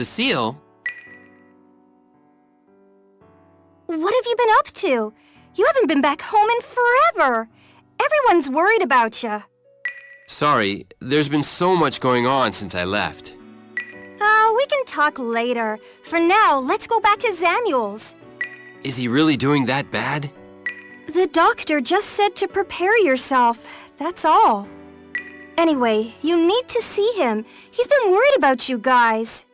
Cecille? What have you been up to? You haven't been back home in forever. Everyone's worried about you. Sorry, there's been so much going on since I left. We can talk later. For now, let's go back to Zamuel's. Is he really doing that bad? The doctor just said to prepare yourself. That's all. Anyway, you need to see him. He's been worried about you guys.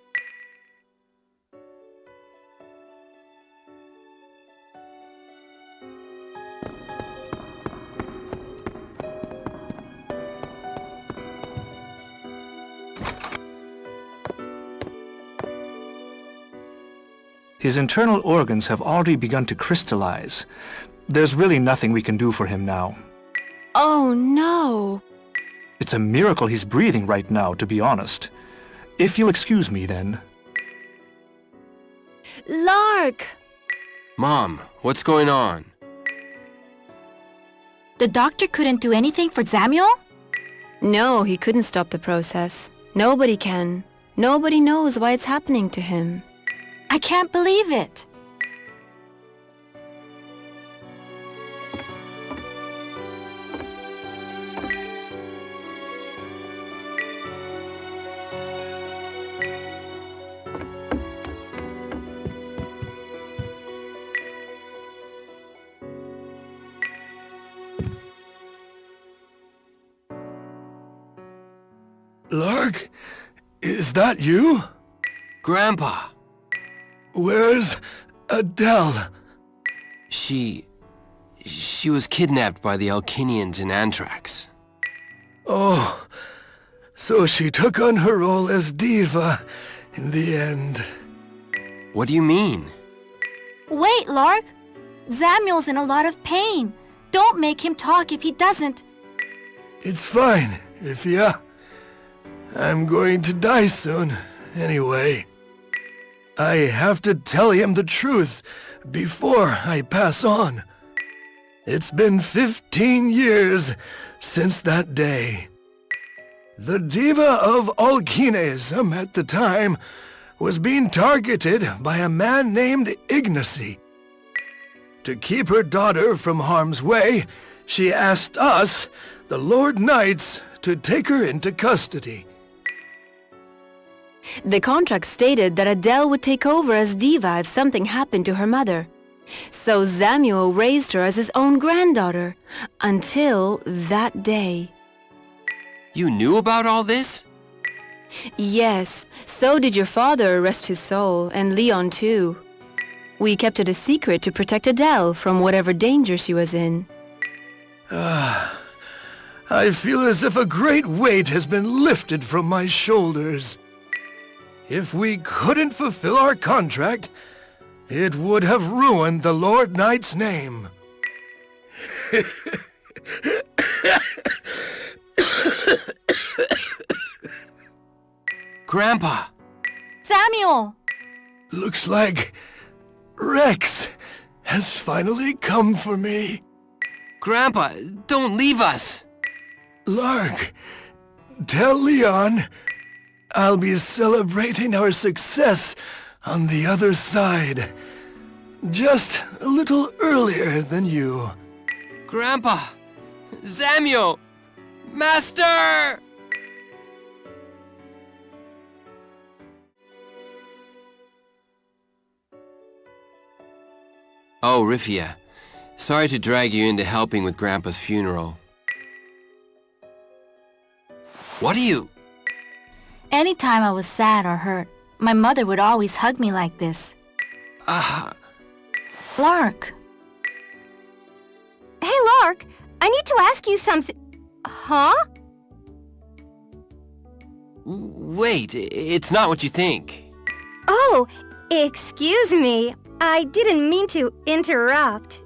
His internal organs have already begun to crystallize. There's really nothing we can do for him now. Oh, no. It's a miracle he's breathing right now, to be honest. If you'll excuse me, then. Lark! Mom, what's going on? The doctor couldn't do anything for Zamuel? No, he couldn't stop the process. Nobody can. Nobody knows why it's happening to him. I can't believe it. Lark, is that you? Grandpa! Where's Adele? She was kidnapped by the Alkinians in Anthrax. Oh, so she took on her role as diva in the end. What do you mean? Wait, Lark! Zamuel's in a lot of pain. Don't make him talk if he doesn't. It's fine, Ryfia. I'm going to die soon, anyway. I have to tell him the truth before I pass on. It's been 15 years since that day. The diva of Alkinism at the time was being targeted by a man named Ignacy. To keep her daughter from harm's way, she asked us, the Lord Knights, to take her into custody. The contract stated that Adele would take over as diva if something happened to her mother. So Zamuel raised her as his own granddaughter, until that day. You knew about all this? Yes, so did your father, rest his soul, and Leon too. We kept it a secret to protect Adele from whatever danger she was in. I feel as if a great weight has been lifted from my shoulders. If we couldn't fulfill our contract, it would have ruined the Lord Knight's name. Grandpa! Zamuel! Looks like Rex has finally come for me. Grandpa, don't leave us! Lark, tell Leon I'll be celebrating our success on the other side. Just a little earlier than you. Grandpa! Zamuel! Master! Oh, Ryfia. Sorry to drag you into helping with Grandpa's funeral. What are you... Anytime I was sad or hurt, my mother would always hug me like this. Lark! Hey, Lark, I need to ask you something. Huh? Wait, it's not what you think. Oh, excuse me. I didn't mean to interrupt.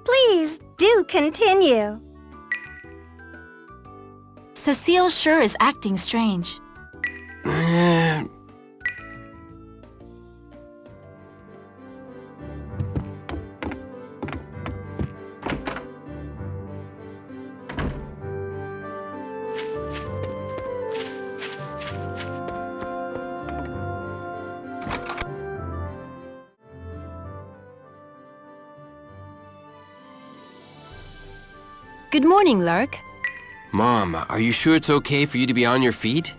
Please do continue. Cecille sure is acting strange. Good morning, Lark. Mom, are you sure it's okay for you to be on your feet?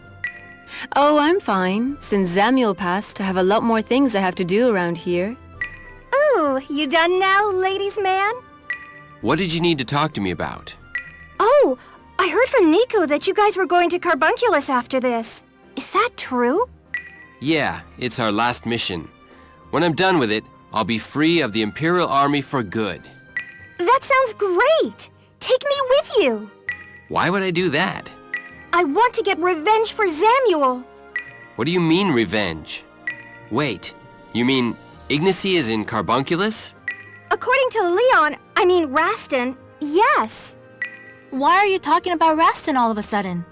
Oh, I'm fine. Since Zamuel passed, I have a lot more things I have to do around here. Ooh, you done now, ladies' man? What did you need to talk to me about? Oh, I heard from Niko that you guys were going to Carbunculus after this. Is that true? Yeah, it's our last mission. When I'm done with it, I'll be free of the Imperial Army for good. That sounds great! Take me with you! Why would I do that? I want to get revenge for Zamuel! What do you mean, revenge? Wait, you mean Ignacy is in Carbunculus? According to Rastan, yes. Why are you talking about Rastan all of a sudden?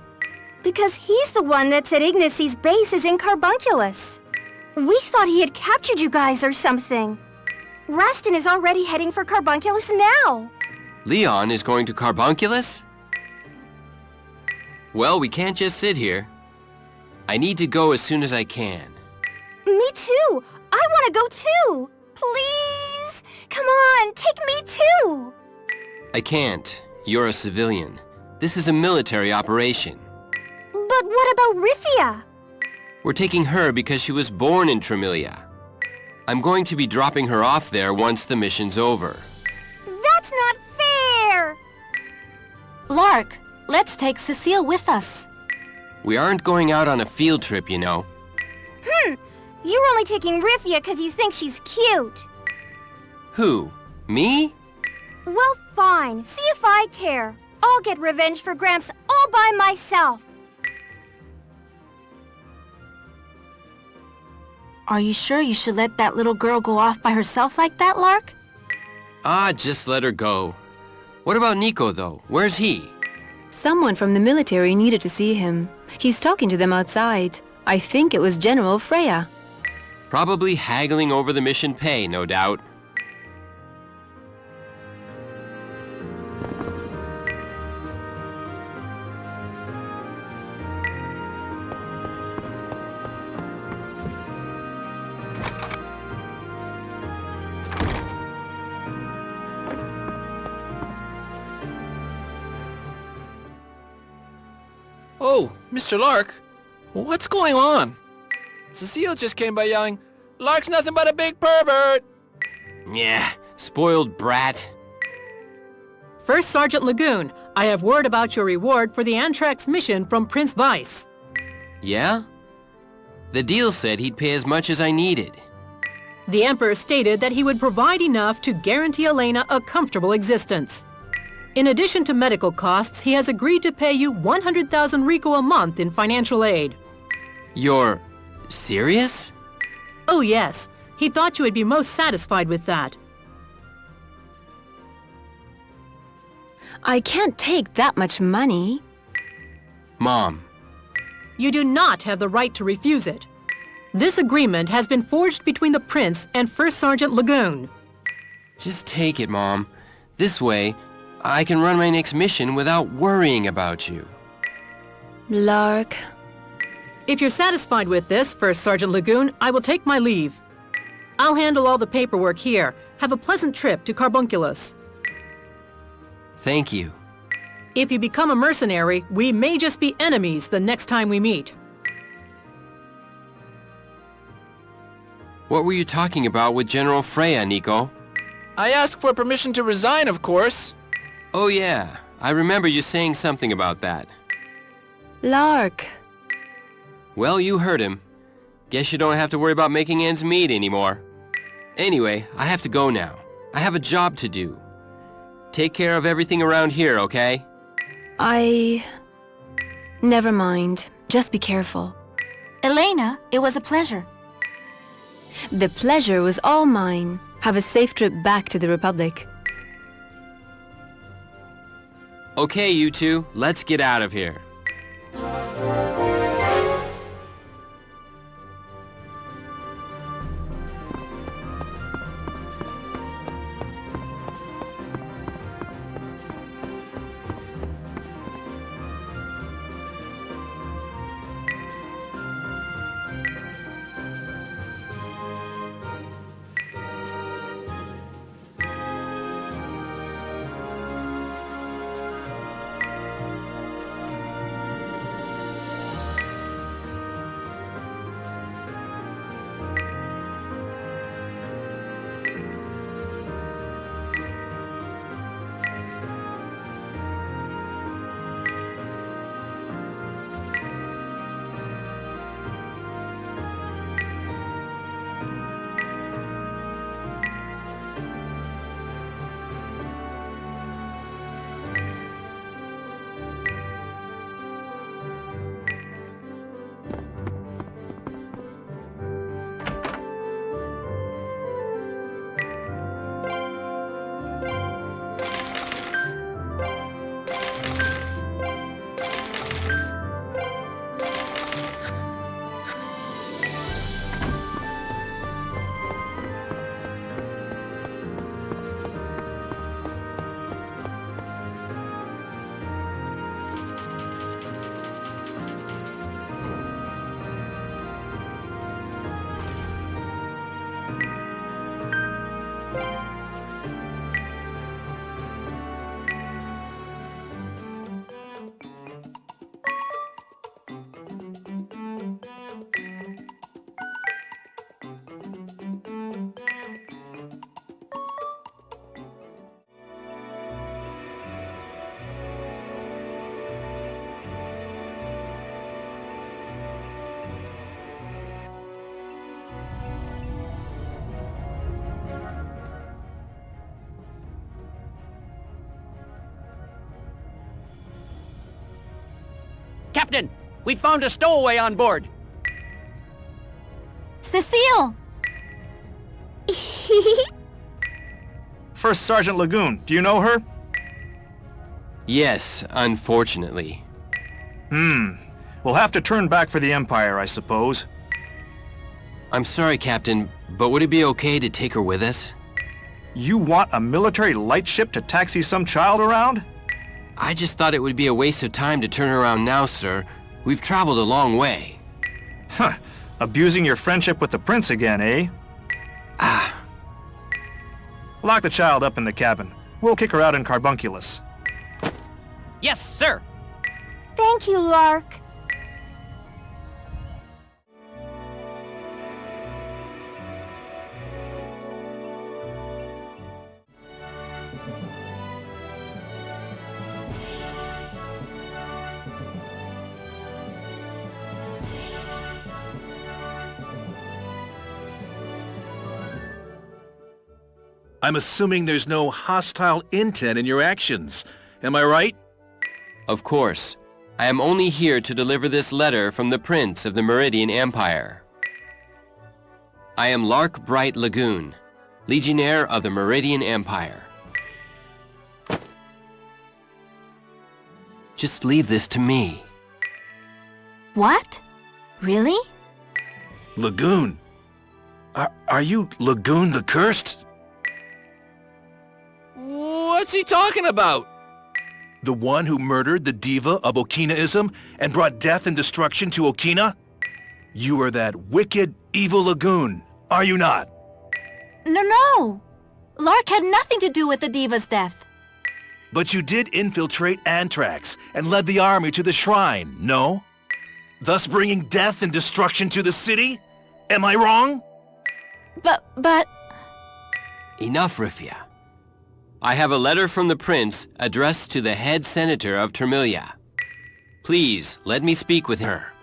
Because he's the one that said Ignacy's base is in Carbunculus. We thought he had captured you guys or something. Rastan is already heading for Carbunculus now. Leon is going to Carbunculus? Well, we can't just sit here. I need to go as soon as I can. Me too. I want to go too. Please. Come on, take me too. I can't. You're a civilian. This is a military operation. But what about Ryfia? We're taking her because she was born in Turemilia. I'm going to be dropping her off there once the mission's over. That's not fair! Lark, let's take Cecille with us. We aren't going out on a field trip, you know. You're only taking Ryfia because you think she's cute. Who? Me? Well, fine. See if I care. I'll get revenge for Gramps all by myself. Are you sure you should let that little girl go off by herself like that, Lark? Just let her go. What about Niko, though? Where's he? Someone from the military needed to see him. He's talking to them outside. I think it was General Freya. Probably haggling over the mission pay, no doubt. Oh, Mr. Lark, what's going on? Cecille just came by yelling, "Lark's nothing but a big pervert!" Yeah, spoiled brat. First Sergeant Lagoon, I have word about your reward for the Antrax mission from Prince Vice. Yeah? The deal said he'd pay as much as I needed. The Emperor stated that he would provide enough to guarantee Elena a comfortable existence. In addition to medical costs, he has agreed to pay you 100,000 Rico a month in financial aid. You're serious? Oh yes, he thought you would be most satisfied with that. I can't take that much money. Mom, You do not have the right to refuse it. This agreement has been forged between the Prince and First Sergeant Lagoon. just take it, Mom. This way, I can run my next mission without worrying about you. Lark. If you're satisfied with this, First Sergeant Lagoon, I will take my leave. I'll handle all the paperwork here. Have a pleasant trip to Carbunculus. Thank you. If you become a mercenary, we may just be enemies the next time we meet. What were you talking about with General Freya, Niko? I asked for permission to resign, of course. Oh yeah, I remember you saying something about that. Lark. Well, you heard him. Guess you don't have to worry about making ends meet anymore. Anyway, I have to go now. I have a job to do. Take care of everything around here, okay? Never mind. Just be careful. Elena, it was a pleasure. The pleasure was all mine. Have a safe trip back to the Republic. Okay, you two, let's get out of here. Captain, we found a stowaway on board. Cecille! First Sergeant Lagoon, do you know her? Yes, unfortunately. We'll have to turn back for the Empire, I suppose. I'm sorry, Captain, but would it be okay to take her with us? You want a military lightship to taxi some child around? I just thought it would be a waste of time to turn her around now, sir. We've traveled a long way. Huh. Abusing your friendship with the prince again, eh? Lock the child up in the cabin. We'll kick her out in Carbunculus. Yes, sir. Thank you, Lark. I'm assuming there's no hostile intent in your actions. Am I right? Of course. I am only here to deliver this letter from the Prince of the Meridian Empire. I am Lark Bright Lagoon, Legionnaire of the Meridian Empire. Just leave this to me. What? Really? Lagoon? Are you Lagoon the Cursed? What's he talking about? The one who murdered the diva of Okinaism and brought death and destruction to Okina? You are that wicked, evil Lagoon, are you not? No. Lark had nothing to do with the diva's death. But you did infiltrate Anthrax and led the army to the shrine, no? Thus bringing death and destruction to the city? Am I wrong? But... Enough, Ryfia. I have a letter from the Prince addressed to the head senator of Turemilia. Please, let me speak with her.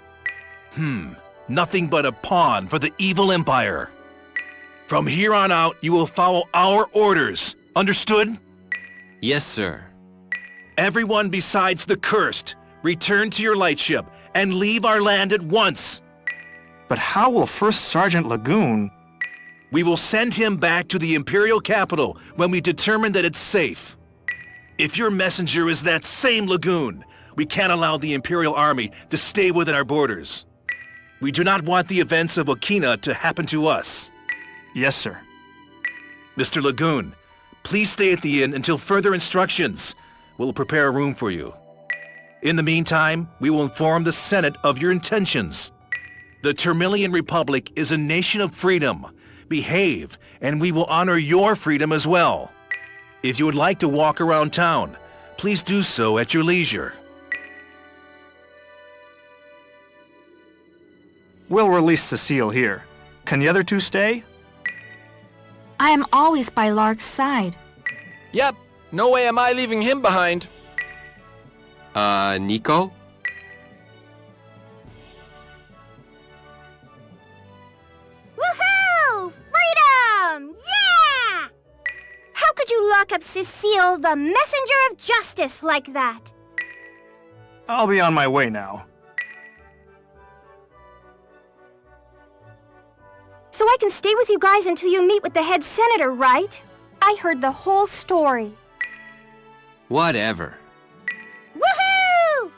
Nothing but a pawn for the evil empire. From here on out, you will follow our orders. Understood? Yes, sir. Everyone besides the Cursed, return to your lightship and leave our land at once. But how will First Sergeant Lagoon... We will send him back to the Imperial capital when we determine that it's safe. If your messenger is that same Lagoon, we can't allow the Imperial Army to stay within our borders. We do not want the events of Okina to happen to us. Yes, sir. Mr. Lagoon, please stay at the inn until further instructions. We'll prepare a room for you. In the meantime, we will inform the Senate of your intentions. The Turemilian Republic is a nation of freedom. Behave, and we will honor your freedom as well. If you would like to walk around town, please do so at your leisure. We'll release Cecille here. Can the other two stay? I am always by Lark's side. Yep, no way am I leaving him behind. Niko? Woohoo! Freedom! Yeah! How could you lock up Cecille, the messenger of justice, like that? I'll be on my way now. So I can stay with you guys until you meet with the head senator, right? I heard the whole story. Whatever. Woohoo!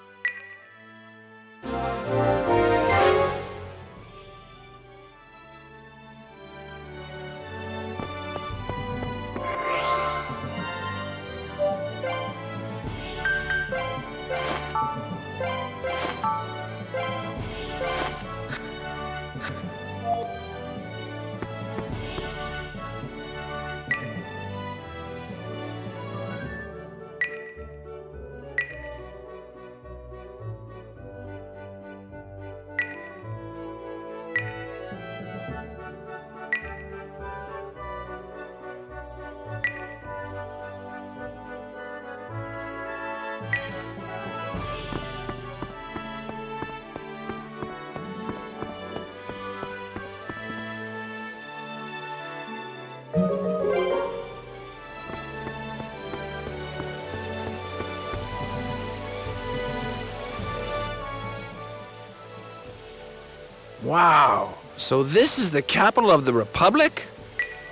Wow. So this is the capital of the Republic?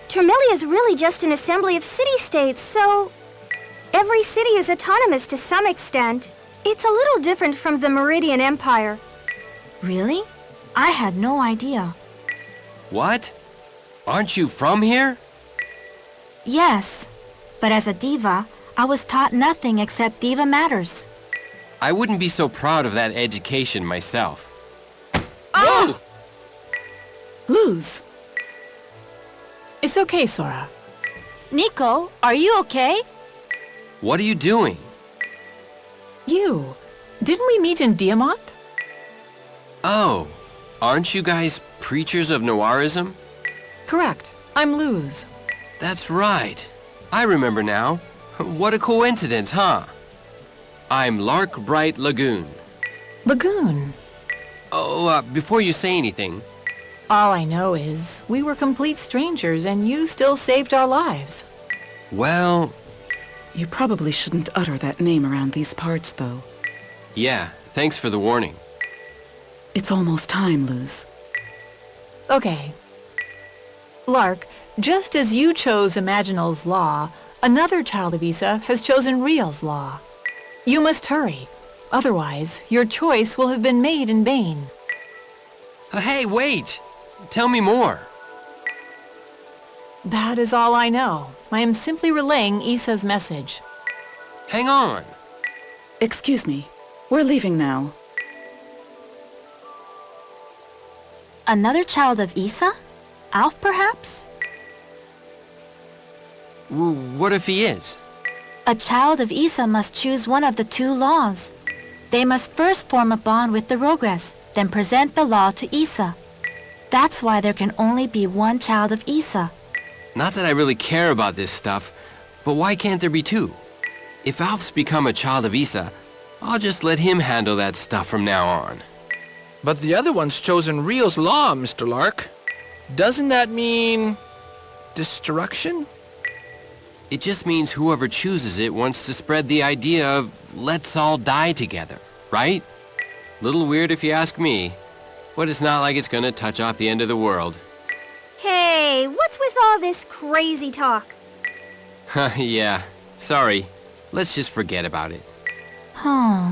Turemilia is really just an assembly of city-states, so... every city is autonomous to some extent. It's a little different from the Meridian Empire. Really? I had no idea. What? Aren't you from here? Yes, but as a diva, I was taught nothing except diva matters. I wouldn't be so proud of that education myself. Oh! Lose. It's okay, Sora. Niko, are you okay? What are you doing? You. Didn't we meet in Diamant? Oh, aren't you guys preachers of Noirism? Correct. I'm Luz. That's right. I remember now. What a coincidence, huh? I'm Lark Bright Lagoon. Lagoon. Oh, before you say anything, All I know is, we were complete strangers and you still saved our lives. well, You probably shouldn't utter that name around these parts, though. yeah, thanks for the warning. It's almost time, Luz. Okay. Lark, just as you chose Imaginal's law, another child of Issa has chosen Real's law. You must hurry. Otherwise, your choice will have been made in vain. Hey, wait! Tell me more. That is all I know. I am simply relaying Issa's message. Hang on. Excuse me. We're leaving now. Another child of Issa? Alf, perhaps? What if he is? A child of Issa must choose one of the two laws. They must first form a bond with the Rogress, then present the law to Issa. That's why there can only be one child of Issa. Not that I really care about this stuff, but why can't there be two? If Alf's become a child of Issa, I'll just let him handle that stuff from now on. But the other one's chosen Real's law, Mr. Lark. Doesn't that mean... destruction? It just means whoever chooses it wants to spread the idea of let's all die together, right? Little weird if you ask me, but it's not like it's gonna touch off the end of the world. Hey, what's with all this crazy talk? Yeah, sorry. Let's just forget about it. Huh.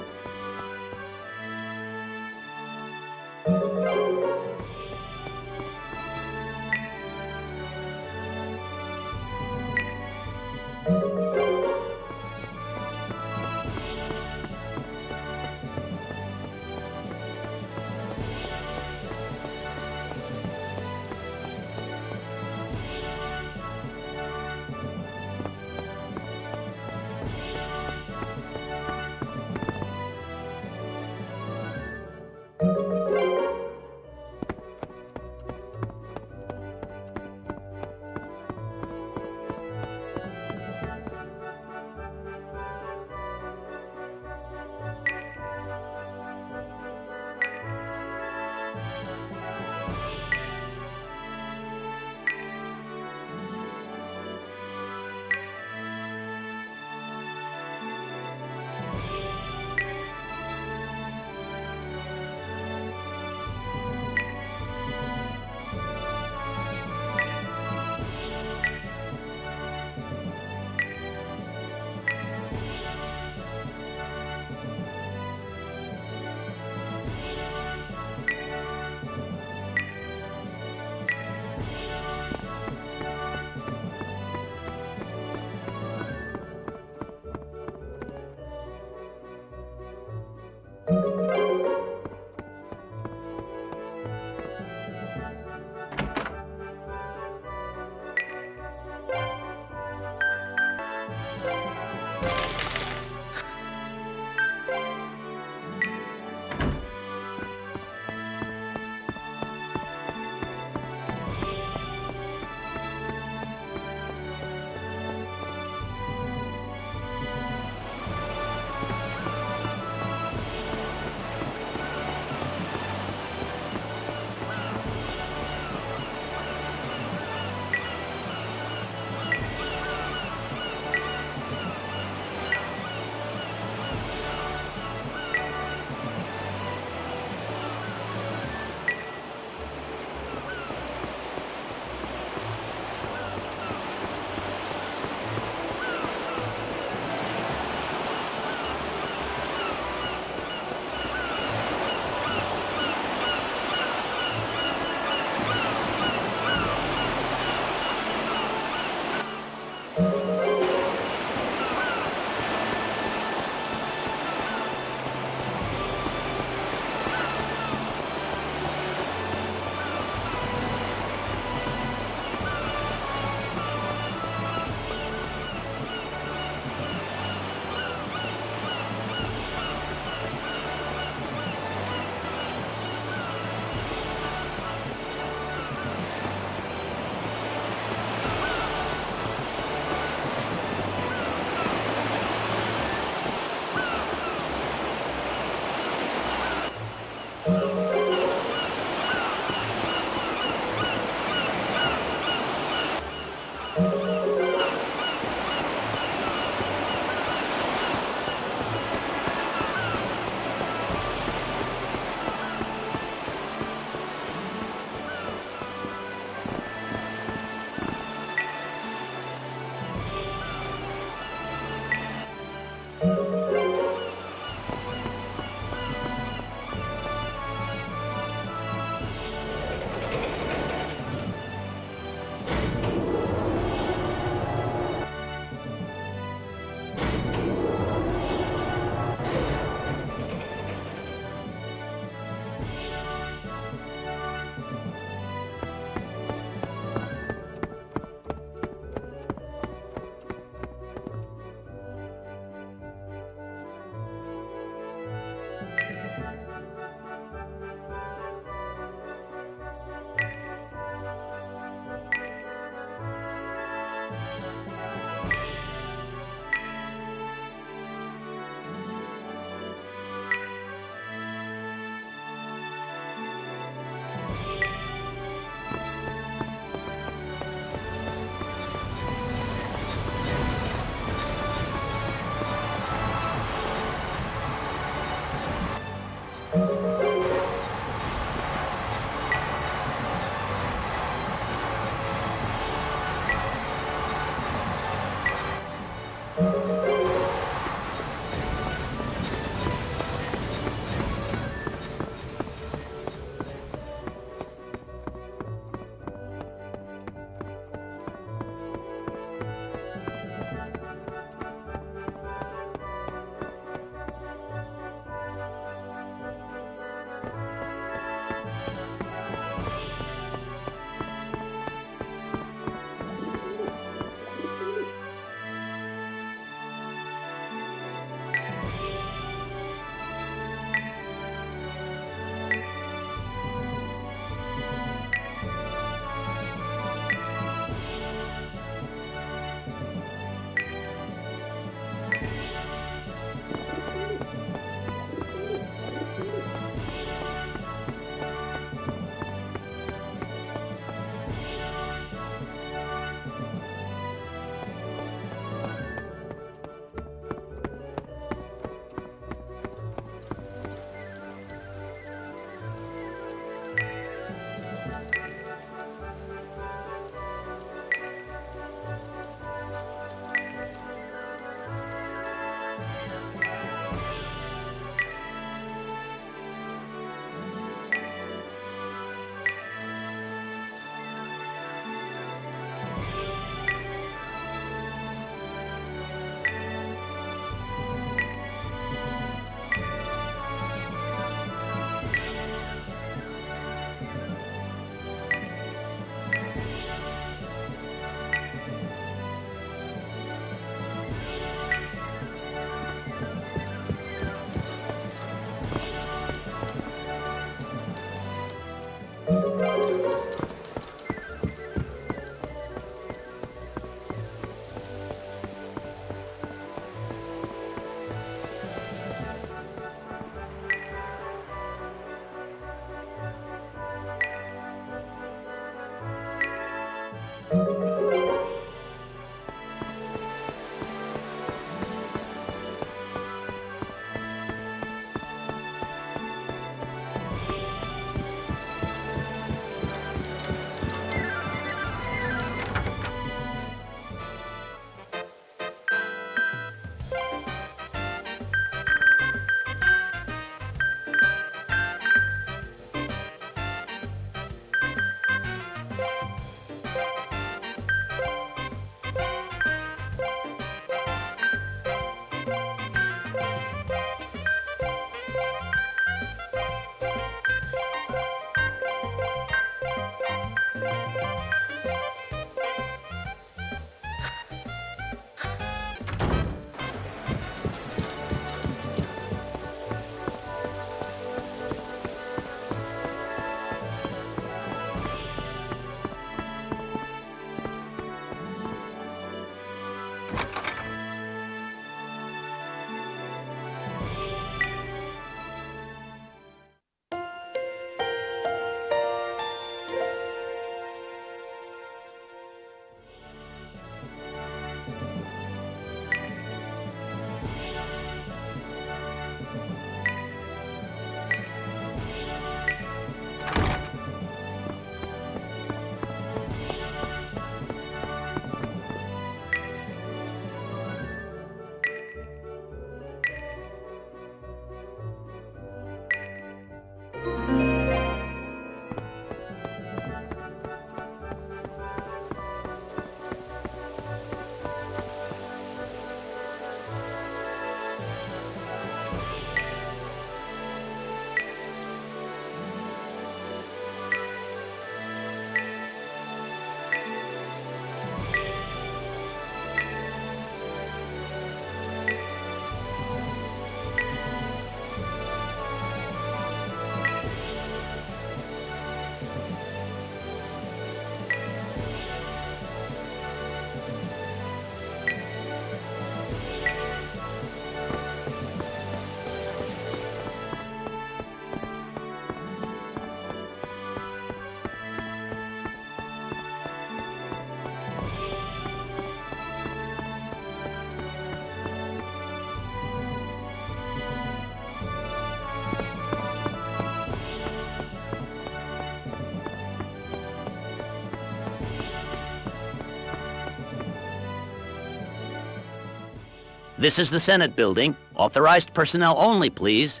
This is the Senate building. Authorized personnel only, please.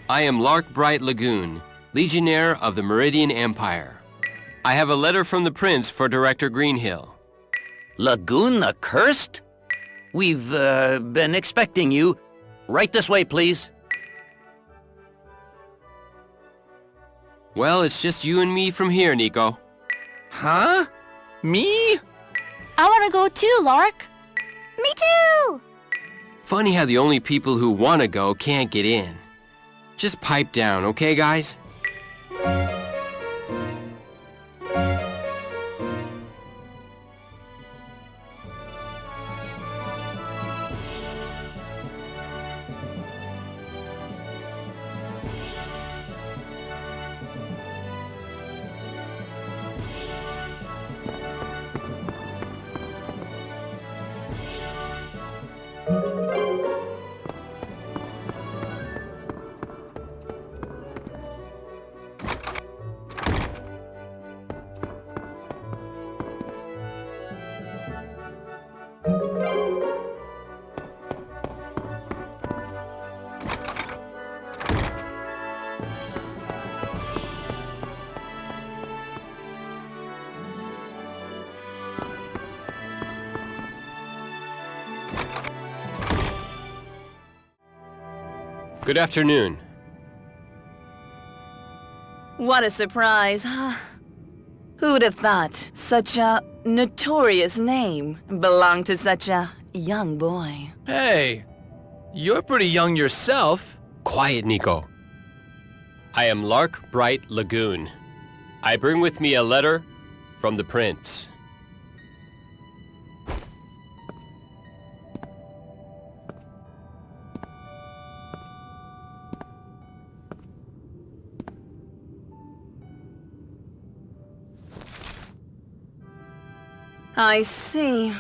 I am Lark Bright Lagoon, Legionnaire of the Meridian Empire. I have a letter from the Prince for Director Greenhill. Lagoon the Cursed? We've, been expecting you. Right this way, please. Well, it's just you and me from here, Niko. Huh? Me? I want to go too, Lark. Me too! Funny how the only people who want to go can't get in. Just pipe down, okay, guys? Good afternoon. What a surprise, huh? Who'd have thought such a notorious name belonged to such a young boy? Hey, you're pretty young yourself. Quiet, Niko. I am Lark Bright Lagoon. I bring with me a letter from the Prince. I see.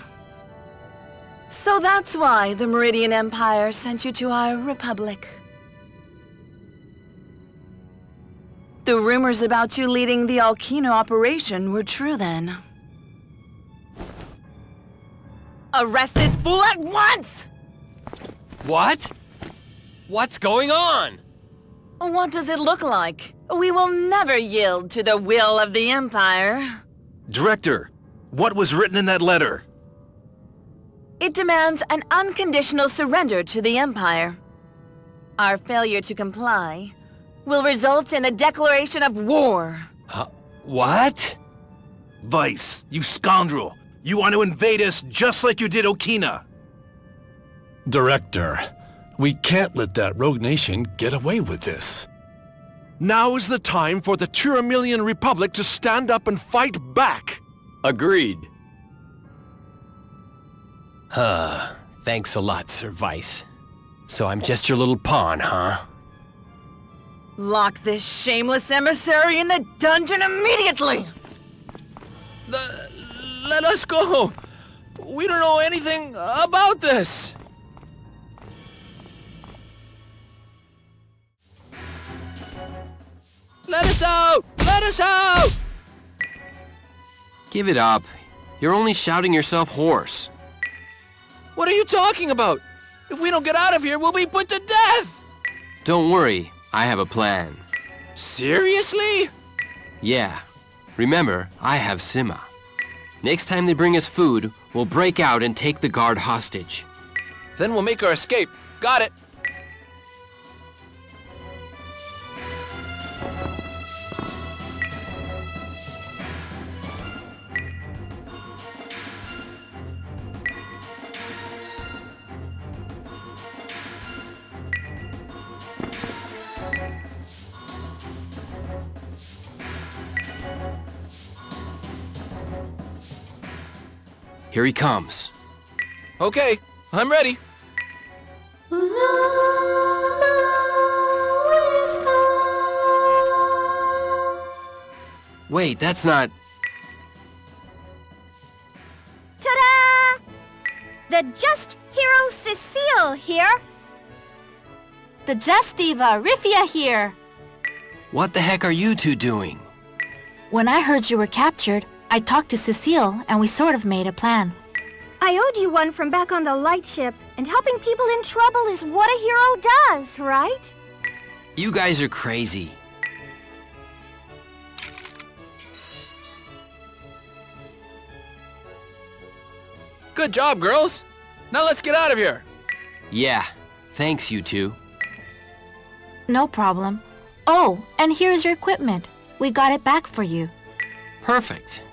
So that's why the Meridian Empire sent you to our republic. The rumors about you leading the Alkino operation were true then. Arrest this fool at once! What? What's going on? What does it look like? We will never yield to the will of the Empire. Director, what was written in that letter? It demands an unconditional surrender to the Empire. Our failure to comply will result in a declaration of war. What? Vice, you scoundrel! You want to invade us just like you did Okina! Director, we can't let that rogue nation get away with this. Now is the time for the Turemilian Republic to stand up and fight back! Agreed. Thanks a lot, Sir Vice. So I'm just your little pawn, huh? Lock this shameless emissary in the dungeon immediately! Let us go! We don't know anything about this! Let us out! Let us out! Give it up. You're only shouting yourself hoarse. What are you talking about? If we don't get out of here, we'll be put to death! Don't worry, I have a plan. Seriously? Yeah. Remember, I have Sima. Next time they bring us food, we'll break out and take the guard hostage. Then we'll make our escape. Got it. Here he comes. Okay, I'm ready. Wait, that's not... Ta-da! The Just Hero Cecille here. The Just Diva, Ryfia here. What the heck are you two doing? When I heard you were captured, I talked to Cecille and we sort of made a plan. I owed you one from back on the lightship, And helping people in trouble is what a hero does, right? You guys are crazy. Good job, girls. Now let's get out of here. Yeah, thanks you two. No problem. Oh, and here's your equipment. We got it back for you. Perfect.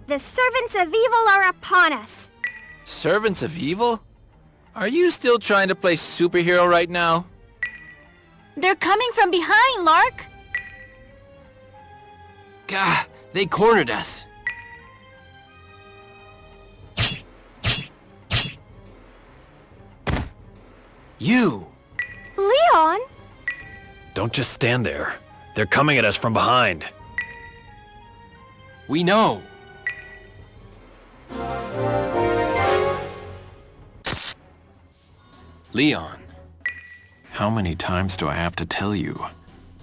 The servants of evil are upon us. Servants of evil? Are you still trying to play superhero right now? They're coming from behind, Lark! Gah, they cornered us. You! Leon! Don't just stand there. They're coming at us from behind. We know. Leon. How many times do I have to tell you?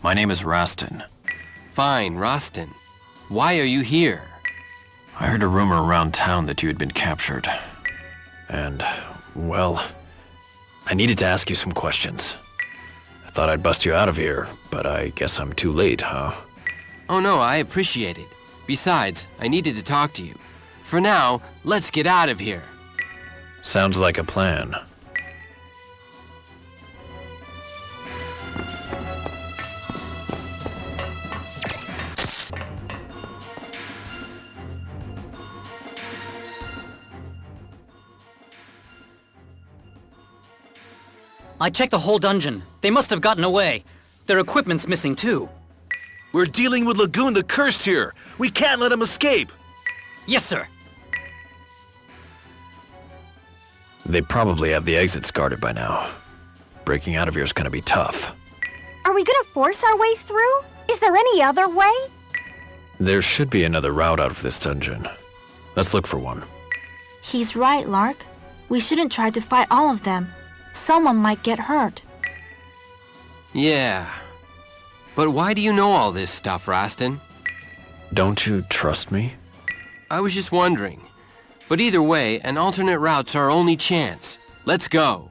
My name is Rastan. Fine, Rastan. Why are you here? I heard a rumor around town that you had been captured. And, well, I needed to ask you some questions. I thought I'd bust you out of here, but I guess I'm too late, huh? Oh no, I appreciate it. Besides, I needed to talk to you. For now, let's get out of here. Sounds like a plan. I checked the whole dungeon. They must have gotten away. Their equipment's missing too. We're dealing with Lagoon the Cursed here. We can't let him escape. Yes, sir. They probably have the exits guarded by now. Breaking out of here is gonna be tough. Are we gonna force our way through? Is there any other way? There should be another route out of this dungeon. Let's look for one. He's right, Lark. We shouldn't try to fight all of them. Someone might get hurt. Yeah. But why do you know all this stuff, Rastan? Don't you trust me? I was just wondering. But either way, an alternate route's our only chance. Let's go.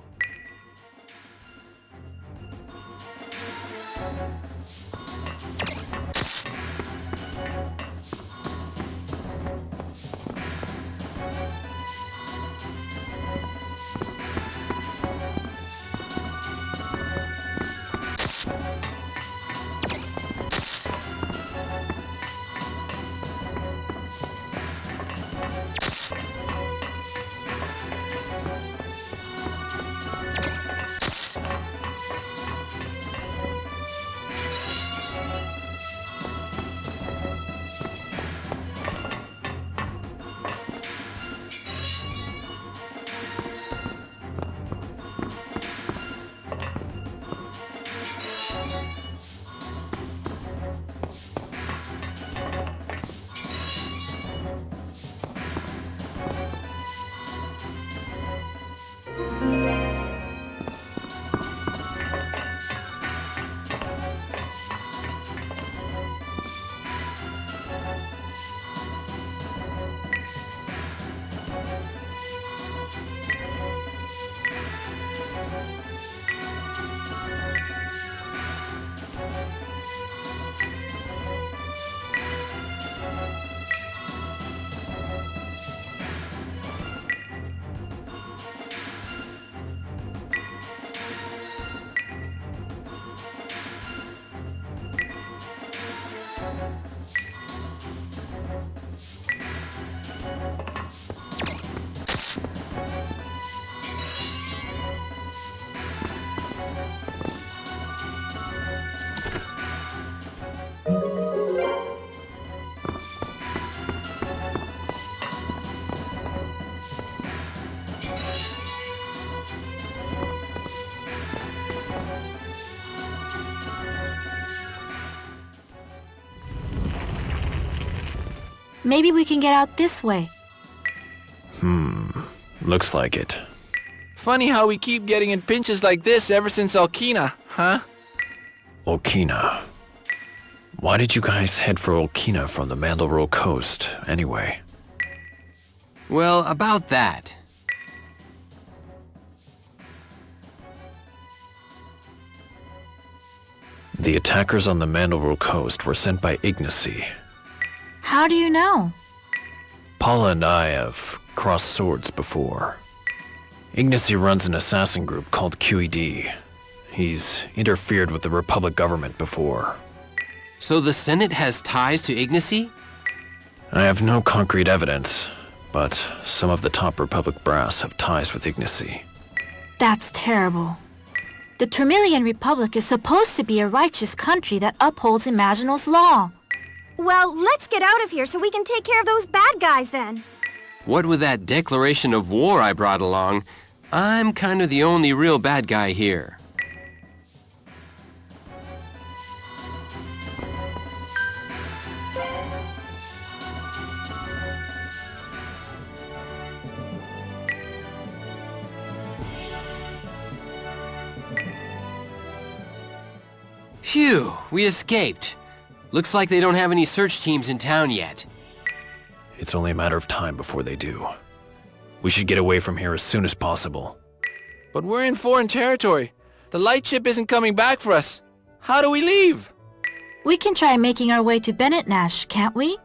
Maybe we can get out this way. Looks like it. Funny how we keep getting in pinches like this ever since Alkina, huh? Olkina. Why did you guys head for Olkina from the Mandalore coast, anyway? Well, about that. The attackers on the Mandalore coast were sent by Ignacy. How do you know? Paula and I have crossed swords before. Ignacy runs an assassin group called QED. He's interfered with the Republic government before. So the Senate has ties to Ignacy? I have no concrete evidence, but some of the top Republic brass have ties with Ignacy. That's terrible. The Turemilian Republic is supposed to be a righteous country that upholds Imaginal's law. Well, let's get out of here so we can take care of those bad guys then. What with that declaration of war I brought along, I'm kind of the only real bad guy here. Phew, we escaped. Looks like they don't have any search teams in town yet. It's only a matter of time before they do. We should get away from here as soon as possible. But we're in foreign territory. The lightship isn't coming back for us. How do we leave? We can try making our way to Bennett Nash, can't we?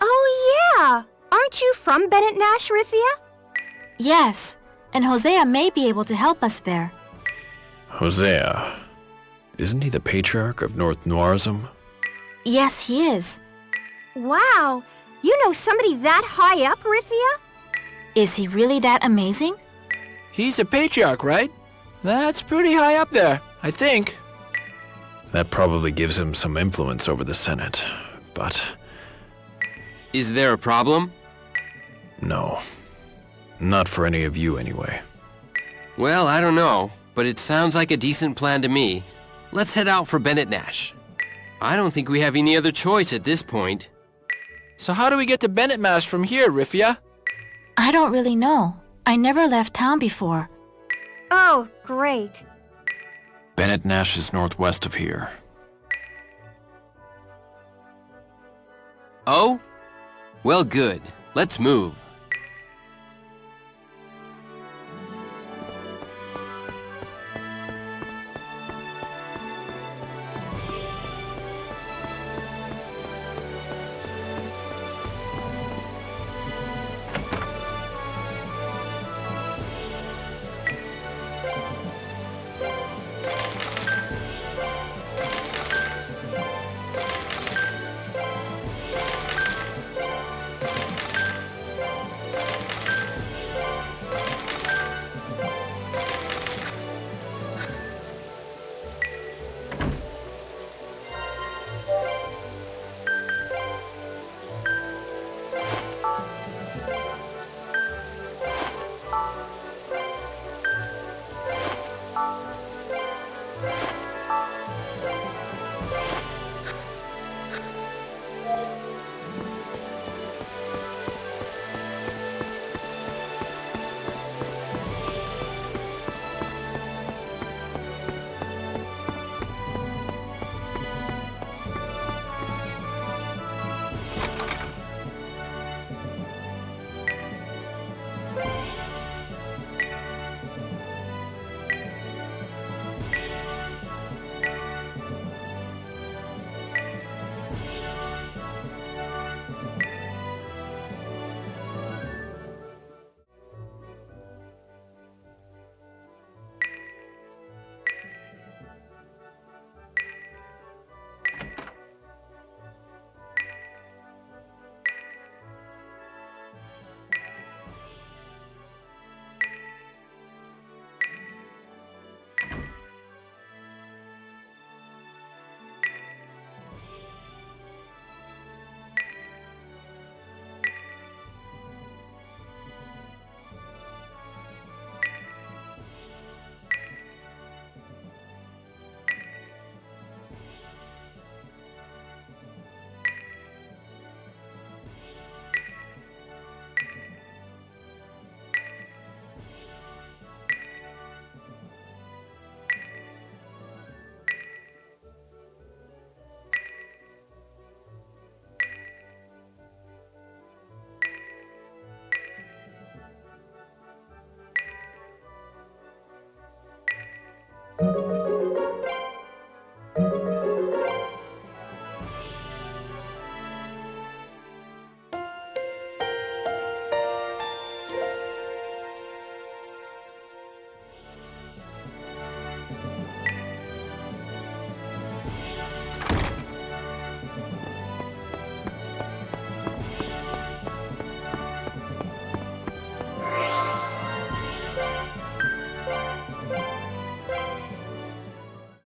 Oh yeah! Aren't you from Bennett Nash, Ryfia? Yes, and Hosea may be able to help us there. Hosea. Isn't he the patriarch of North Noirism? Yes, he is. Wow! You know somebody that high up, Ryfia? Is he really that amazing? He's a patriarch, right? That's pretty high up there, I think. That probably gives him some influence over the Senate, but... Is there a problem? No. Not for any of you, anyway. Well, I don't know, but it sounds like a decent plan to me. Let's head out for Bennett Nash. I don't think we have any other choice at this point. So how do we get to Bennett Nash from here, Ryfia? I don't really know. I never left town before. Oh, great. Bennett Nash is northwest of here. Oh? Well, good. Let's move.